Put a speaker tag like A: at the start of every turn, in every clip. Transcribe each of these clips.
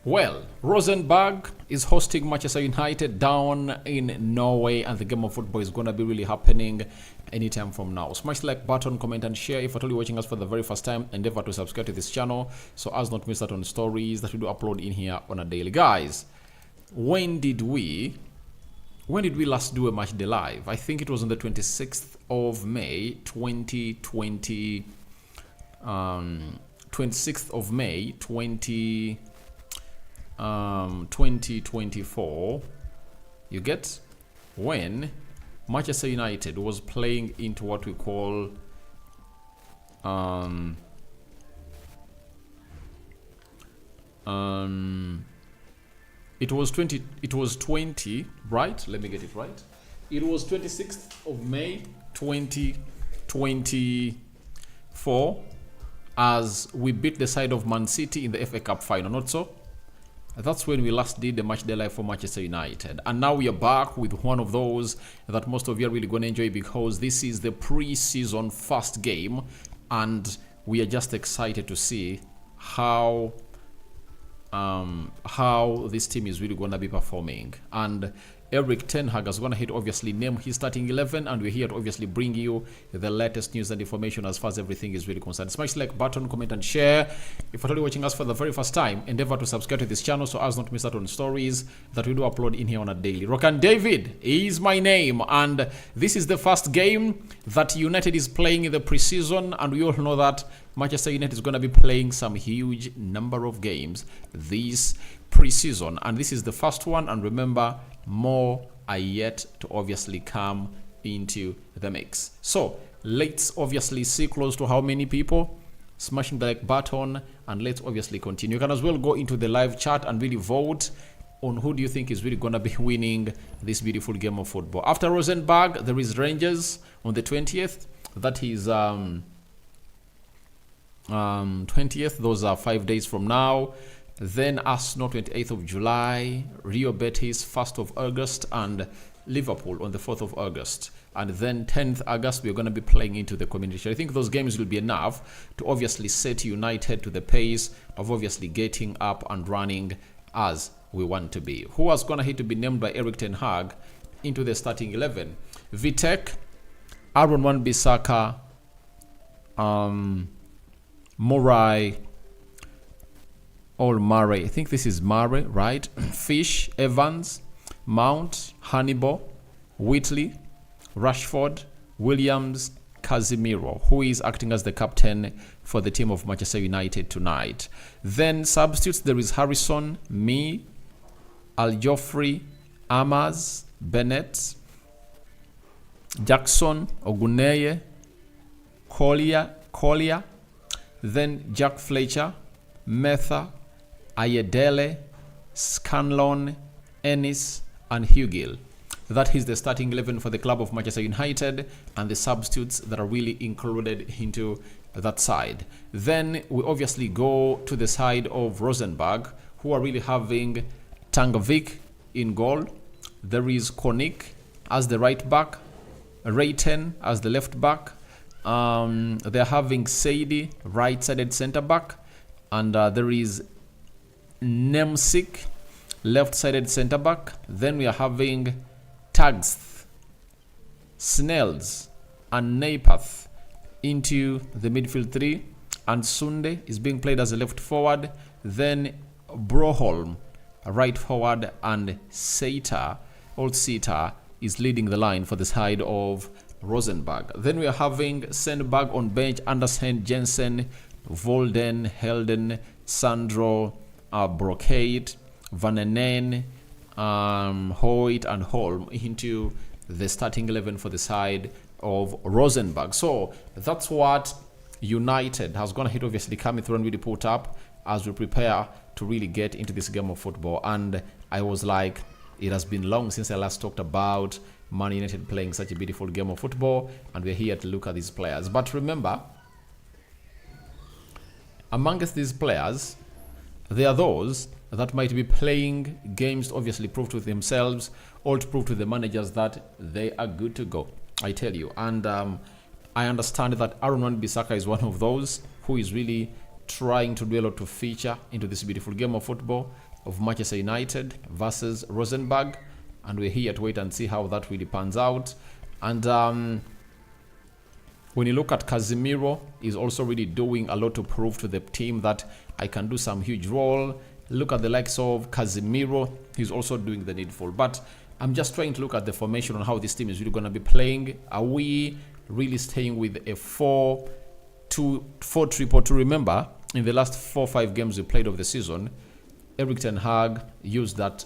A: Well, Rosenborg is hosting Manchester United down in Norway, and the game of football is going to be really happening anytime from now. Smash the like button, comment, and share. If you're totally watching us for the very first time, endeavor to subscribe to this channel so as not miss out on stories that we do upload in here on a daily. Guys, when did we last do a match day live? I think it was on the 26th of May 2020. 26th of May 2024, you get, when Manchester United was playing into what we call it was 20, right? Let me get it right. It was 26th of May 2024 as we beat the side of Man City in the FA Cup final, not so? That's when we last did the match day live for Manchester United. And now we are back with one of those that most of you are really going to enjoy, because this is the pre-season first game, and we are just excited to see how this team is really going to be performing. And Erik ten Hag is going to hit obviously name his starting 11, and we're here to obviously bring you the latest news and information as far as everything is really concerned. Smash the like button, comment, and share. If you're totally watching us for the very first time, endeavor to subscribe to this channel so as not to miss out on stories that we do upload in here on a daily. Rokan David is my name, and this is the first game that United is playing in the preseason, and we all know that Manchester United is going to be playing some huge number of games this preseason, and this is the first one. And remember, more are yet to obviously come into the mix. So let's obviously see close to how many people smashing the like button, and let's obviously continue. You can as well go into the live chat and really vote on who do you think is really going to be winning this beautiful game of football. After Rosenborg, there is Rangers on the 20th. That is 20th. Those are 5 days from now. Then Arsenal 28th of July, Rio Betis 1st of August, and Liverpool on the 4th of August. And then 10th August, we're going to be playing into the Community Shield. I think those games will be enough to obviously set United to the pace of obviously getting up and running as we want to be. Who was going to hit to be named by Erik ten Hag into the starting 11? Vitek, Aaron Wan-Bissaka, Murray, Murray. I think this is Murray, right? Fish, Evans, Mount, Hannibal, Whitley, Rashford, Williams, Casemiro, who is acting as the captain for the team of Manchester United tonight. Then substitutes, there is Harrison, me, Al-Joffrey, Amaz, Bennett, Jackson, Oguneye, Collier, then Jack Fletcher, Metha, Ayedele, Scanlon, Ennis, and Hugill. That is the starting 11 for the club of Manchester United, and the substitutes that are really included into that side. Then we obviously go to the side of Rosenborg, who are really having Tangvik in goal. There is Konik as the right back, Rayten as the left back. They're having Seidi, right-sided centre back, and there is Nemsik, left-sided centre back. Then we are having Tags, Snells, and Napath into the midfield three, and Sunde is being played as a left forward. Then Broholm, right forward, and Seita is leading the line for the side of Rosenborg. Then we are having Sandberg on bench, Andersen, Jensen, Volden, Helden, Sandro, Brocade, Vanenen, Hoyt, and Holm into the starting 11 for the side of Rosenborg. So that's what United has gone ahead obviously coming through and really put up as we prepare to really get into this game of football. And I was like, it has been long since I last talked about Man United playing such a beautiful game of football, and we're here to look at these players. But remember, amongst these players, there are those that might be playing games to obviously prove to themselves or to prove to the managers that they are good to go, I tell you. And I understand that Aaron Wan-Bissaka is one of those who is really trying to do a lot to feature into this beautiful game of football. of Manchester United versus Rosenborg, and we're here to wait and see how that really pans out. And when you look at Casemiro, he's also really doing a lot to prove to the team that I can do some huge role. Look at the likes of Casemiro, he's also doing the needful. But I'm just trying to look at the formation on how this team is really going to be playing. Are we really staying with a 4-2-4-3-2? Remember, in the last 4-5 games we played of the season, Erik ten Hag used that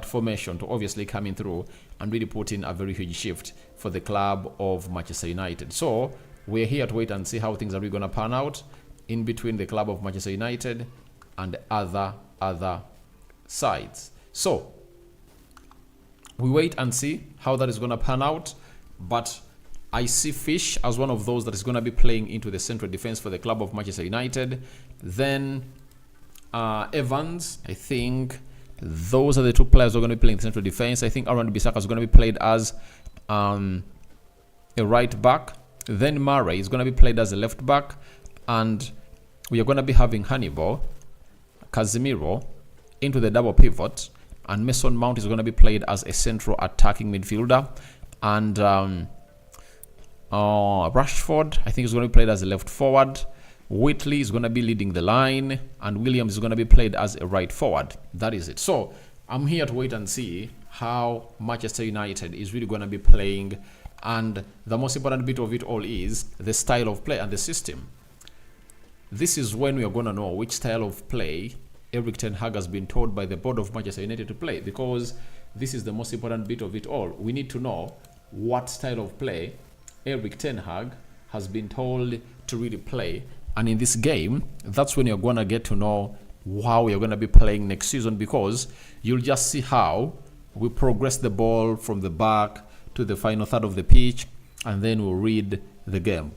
A: formation to obviously come in through and really put in a very huge shift for the club of Manchester United. So we're here to wait and see how things are really going to pan out in between the club of Manchester United and other sides. So we wait and see how that is going to pan out. But I see Fish as one of those that is going to be playing into the central defense for the club of Manchester United. Then Evans, I think those are the two players who are going to be playing the central defense. I think Aaron Bissaka is going to be played as a right back. Then Murray is going to be played as a left back. And we are going to be having Hannibal, Casemiro into the double pivot. And Mason Mount is going to be played as a central attacking midfielder. And Rashford, I think, is going to be played as a left forward. Whitley is going to be leading the line, and Williams is going to be played as a right forward. That is it. So I'm here to wait and see how Manchester United is really going to be playing, and the most important bit of it all is the style of play and the system. This is when we are going to know which style of play Erik ten Hag has been told by the board of Manchester United to play, because this is the most important bit of it all. We need to know what style of play Erik ten Hag has been told to really play. And in this game, that's when you're going to get to know how you're going to be playing next season, because you'll just see how we progress the ball from the back to the final third of the pitch, and then we'll read the game.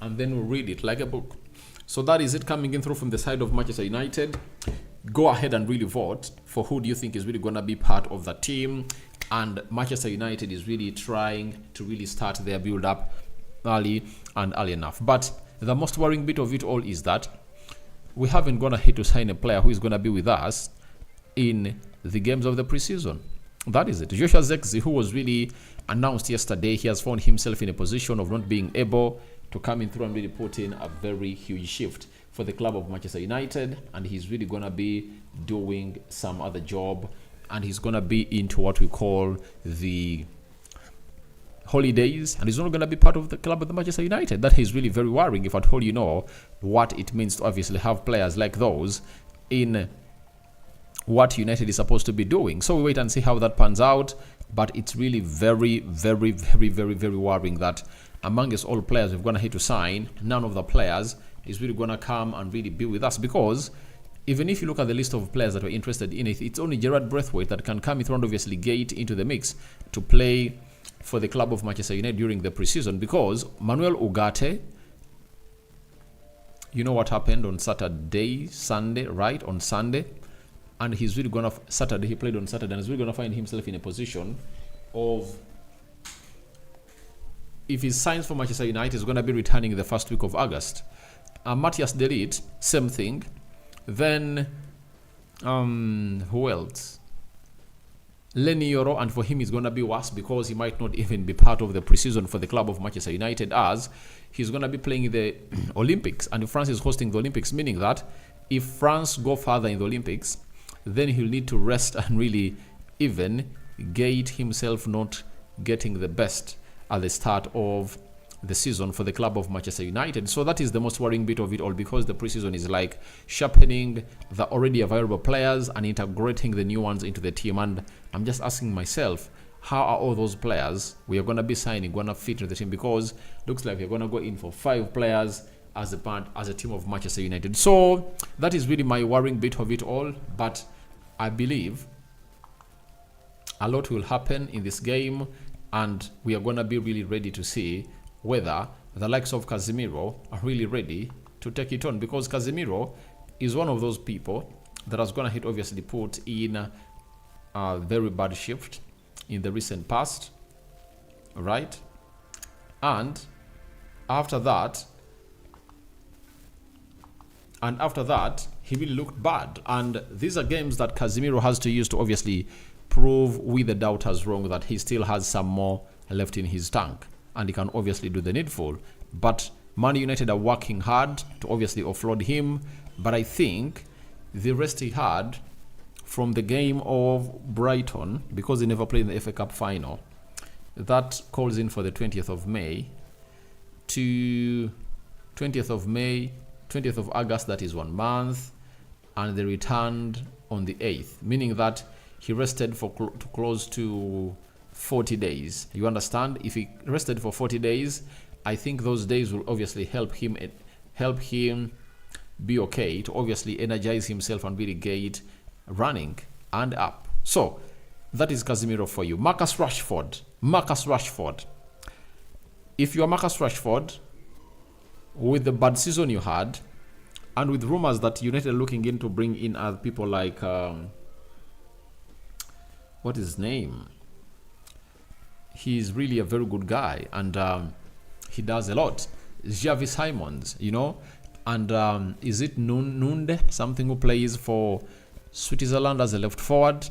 A: And then we'll read it like a book. So that is it coming in through from the side of Manchester United. Go ahead and really vote for who do you think is really going to be part of the team. And Manchester United is really trying to really start their build-up early enough. But the most worrying bit of it all is that we haven't gone ahead to sign a player who is going to be with us in the games of the preseason. That is it. Joshua Zexi, who was really announced yesterday, he has found himself in a position of not being able to come in through and really put in a very huge shift for the club of Manchester United. And he's really going to be doing some other job. And he's going to be into what we call the holidays. And he's not going to be part of the club of the Manchester United. That is really very worrying, if at all you know what it means to obviously have players like those in what United is supposed to be doing. So we wait and see how that pans out. But it's really very, very, very, very, very worrying that amongst all players we've gone ahead to sign, none of the players is really going to come and really be with us, because even if you look at the list of players that were interested in it, it's only Gerard Braithwaite that can come in front, obviously, gate into the mix to play for the club of Manchester United during the preseason, because Manuel Ugarte, you know what happened on Sunday, right? On Sunday. And he's really going to, he played on Saturday, and he's really going to find himself in a position of, if he signs for Manchester United, he's going to be returning the first week of August. Matthias De Ligt, same thing. Then, who else? Lenny Yoro, and for him it's going to be worse, because he might not even be part of the preseason for the club of Manchester United, as he's going to be playing in the Olympics, and France is hosting the Olympics, meaning that if France go further in the Olympics, then he'll need to rest and really even gate himself not getting the best at the start of the season for the club of Manchester United. So that is the most worrying bit of it all, because the preseason is like sharpening the already available players and integrating the new ones into the team. And I'm just asking myself, how are all those players we are going to be signing going to fit into the team? Because looks like we're going to go in for 5 players as a team of Manchester United. So that is really my worrying bit of it all. But I believe a lot will happen in this game, and we are going to be really ready to see whether the likes of Casemiro are really ready to take it on, because Casemiro is one of those people that has gone ahead, obviously, put in a very bad shift in the recent past. right? And after that, he really looked bad. And these are games that Casemiro has to use to obviously prove with the doubters wrong that he still has some more left in his tank. And he can obviously do the needful. But Man United are working hard to obviously offload him. But I think the rest he had from the game of Brighton, because he never played in the FA Cup final, that calls in for the 20th of May to 20th of May, 20th of August, that is 1 month, and they returned on the 8th, meaning that he rested for close to 40 days. You understand? If he rested for 40 days, I think those days will obviously help him be okay to obviously energize himself and really get running and up. So that is Casemiro for you. Marcus Rashford. If you are Marcus Rashford, with the bad season you had, and with rumors that United are looking in to bring in other people like what is his name? He's really a very good guy, and he does a lot. Xavi Simons, you know, and is it Nunde, something who plays for Switzerland as a left forward?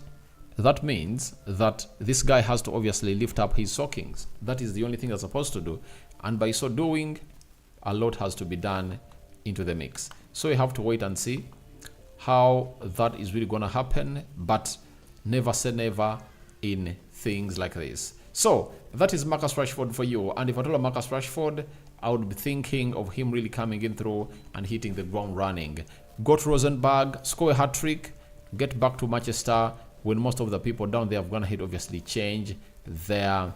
A: That means that this guy has to obviously lift up his stockings. That is the only thing that's supposed to do. And by so doing, a lot has to be done into the mix. So you have to wait and see how that is really going to happen. But never say never in things like this. So that is Marcus Rashford for you. And if I told you Marcus Rashford, I would be thinking of him really coming in through and hitting the ground running. Go to Rosenborg, score a hat-trick, get back to Manchester, when most of the people down there have gone ahead obviously change their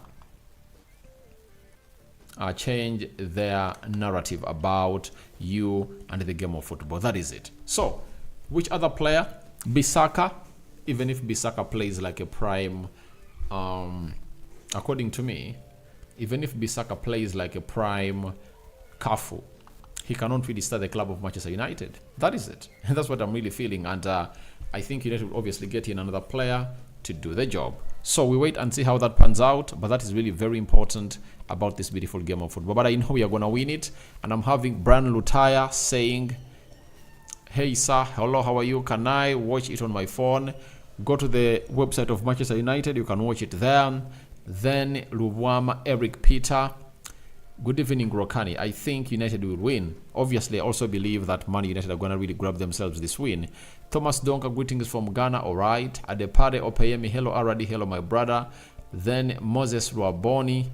A: narrative about you and the game of football. That is it. So which other player? Bissaka. Even if Bissaka plays like a prime, according to me, even if Bissaka plays like a prime Cafu, he cannot really start the club of Manchester United. That is it. And that's what I'm really feeling. And I think United will obviously get in another player to do the job. So we wait and see how that pans out. But that is really very important about this beautiful game of football. But I know we are going to win it. And I'm having Brian Lutaya saying, hey, sir, hello, how are you? Can I watch it on my phone? Go to the website of Manchester United. You can watch it there. Then Luwama Eric Peter. Good evening, Rokani. I think United will win. Obviously, I also believe that Man United are going to really grab themselves this win. Thomas Donka, greetings from Ghana. All right. Adepade Opeyemi. Hello, Aradi. Hello, my brother. Then Moses Ruaboni.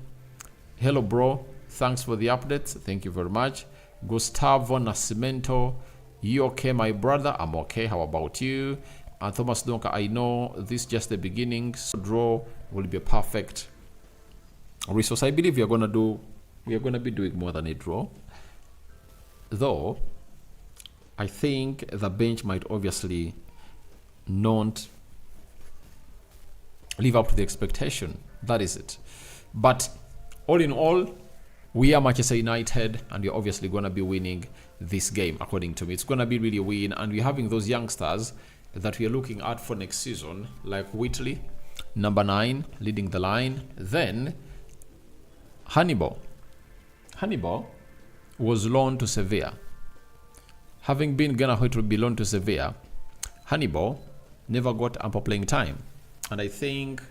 A: Hello, bro. Thanks for the updates. Thank you very much. Gustavo Nascimento. You okay, my brother? I'm okay. How about you? And Thomas Donka, I know this is just the beginning. So draw will be a perfect resource. I believe we are going to be doing more than a draw. Though, I think the bench might obviously not live up to the expectation. That is it. But all in all, we are Manchester United, and we're obviously going to be winning this game, according to me. It's going to be really a win, and we're having those youngsters that we are looking at for next season, like Whitley, number 9, leading the line. Then Hannibal was loaned to Sevilla. Having been Ghana to be loaned to Sevilla, Hannibal never got ample playing time. And I think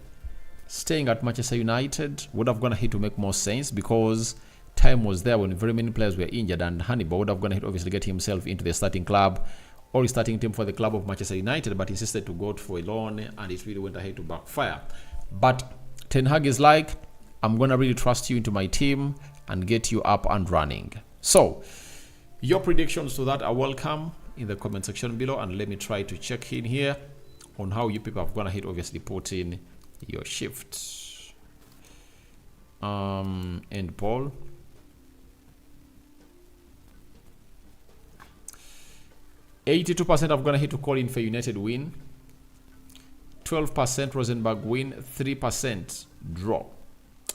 A: staying at Manchester United would have gone ahead to make more sense, because time was there when very many players were injured, and Hannibal would have gone ahead obviously get himself into the starting club or starting team for the club of Manchester United, but insisted to go for a loan, and it really went ahead to backfire. But Ten Hag is like, I'm going to really trust you into my team and get you up and running. So your predictions to that are welcome in the comment section below, and let me try to check in here on how you people have gone ahead obviously put in your shifts. And Paul, 82% have gone ahead to call in for United win, 12% Rosenborg win, 3% draw.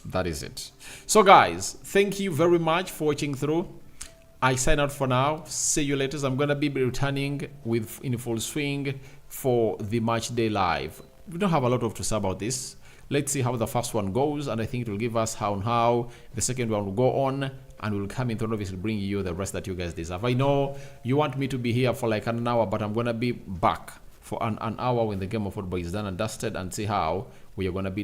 A: That is it. So guys, thank you very much for watching through. I sign out for now. See you later. I'm going to be returning in full swing for the match day live. We don't have a lot of to say about this. Let's see how the first one goes, and I think it will give us how the second one will go on, and we'll come in to obviously bring you the rest that you guys deserve. I know you want me to be here for like an hour, but I'm gonna be back for an hour when the game of football is done and dusted, and see how we are gonna be